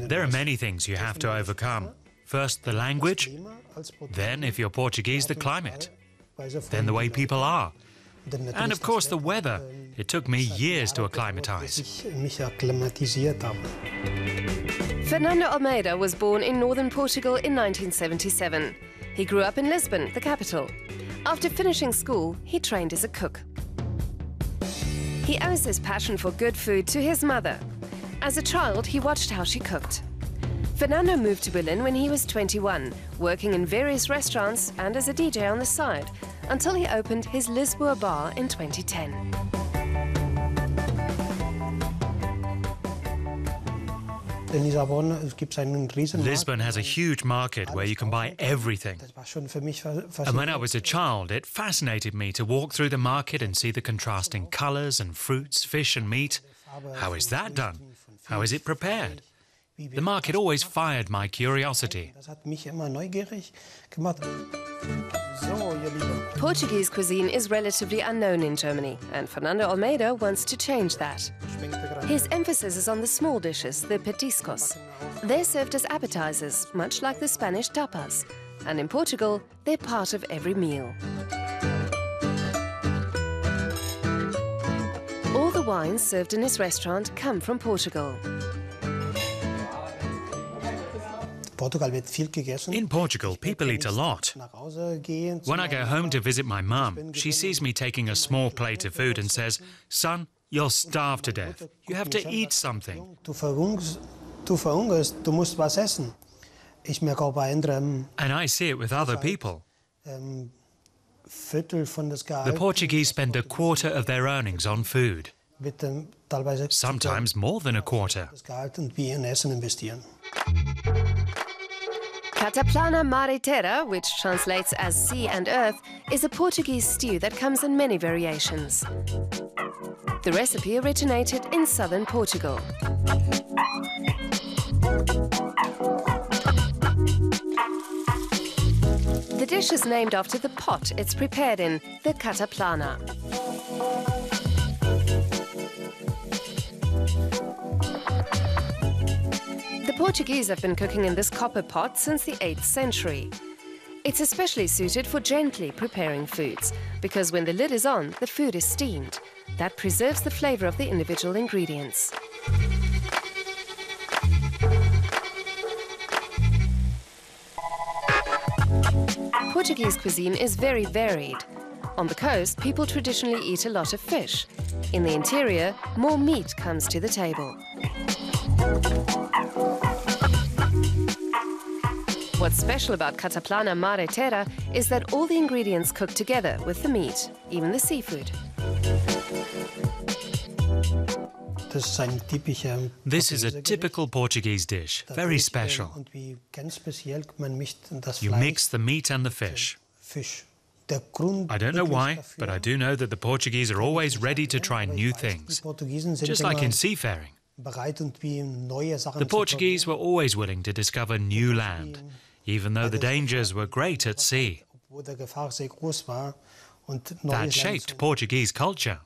There are many things you have to overcome. First, the language. Then, if you're Portuguese, the climate. Then the way people are. And of course, the weather. It took me years to acclimatize. Fernando Almeida was born in northern Portugal in 1977. He grew up in Lisbon, the capital. After finishing school, he trained as a cook. He owes his passion for good food to his mother. As a child, he watched how she cooked. Fernando moved to Berlin when he was 21, working in various restaurants and as a DJ on the side, until he opened his Lisboa Bar in 2010. Lisbon has a huge market where you can buy everything. And when I was a child, it fascinated me to walk through the market and see the contrasting colors and fruits, fish and meat. How is that done? How is it prepared? The market always fired my curiosity. Portuguese cuisine is relatively unknown in Germany, and Fernando Almeida wants to change that. His emphasis is on the small dishes, the petiscos. They're served as appetizers, much like the Spanish tapas. And in Portugal, they're part of every meal. All the wines served in his restaurant come from Portugal. In Portugal, people eat a lot. When I go home to visit my mum, she sees me taking a small plate of food and says, "Son, you'll starve to death. You have to eat something." And I see it with other people. The Portuguese spend a quarter of their earnings on food. Sometimes more than a quarter. Cataplana Mare Terra, which translates as sea and earth, is a Portuguese stew that comes in many variations. The recipe originated in southern Portugal. The dish is named after the pot it's prepared in, the Cataplana. The Portuguese have been cooking in this copper pot since the 8th century. It's especially suited for gently preparing foods, because when the lid is on, the food is steamed. That preserves the flavor of the individual ingredients. Portuguese cuisine is very varied. On the coast, people traditionally eat a lot of fish. In the interior, more meat comes to the table. What's special about Cataplana Mare Terra is that all the ingredients cook together with the meat, even the seafood. This is a typical Portuguese dish, very special. You mix the meat and the fish. I don't know why, but I do know that the Portuguese are always ready to try new things, just like in seafaring. The Portuguese were always willing to discover new land, even though the dangers were great at sea. That shaped Portuguese culture.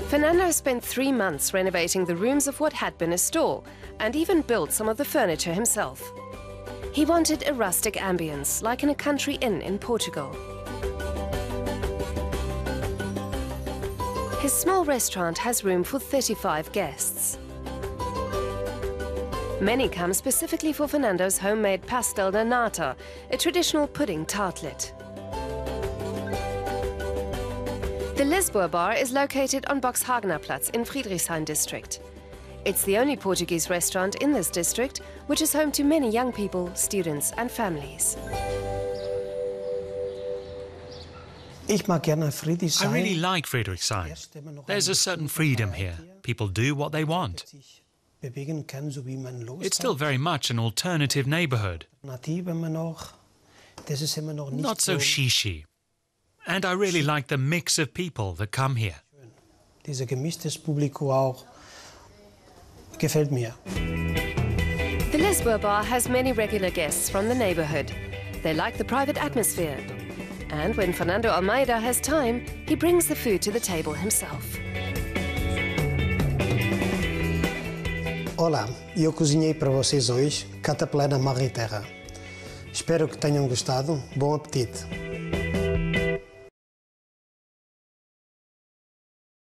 Fernando spent 3 months renovating the rooms of what had been a store, and even built some of the furniture himself. He wanted a rustic ambience, like in a country inn in Portugal. His small restaurant has room for 35 guests. Many come specifically for Fernando's homemade pastel de nata, a traditional pudding tartlet. The Lisboa Bar is located on Boxhagenerplatz in Friedrichshain district. It's the only Portuguese restaurant in this district, which is home to many young people, students and families. I really like Friedrichshain. There's a certain freedom here. People do what they want. It's still very much an alternative neighborhood. Not so shishi. And I really like the mix of people that come here. The Lisboa Bar has many regular guests from the neighborhood. They like the private atmosphere. And when Fernando Almeida has time, he brings the food to the table himself. Olá, eu cozinhei para vocês hoje Cataplana, Mar e Terra. Espero que tenham gostado. Bom apetite!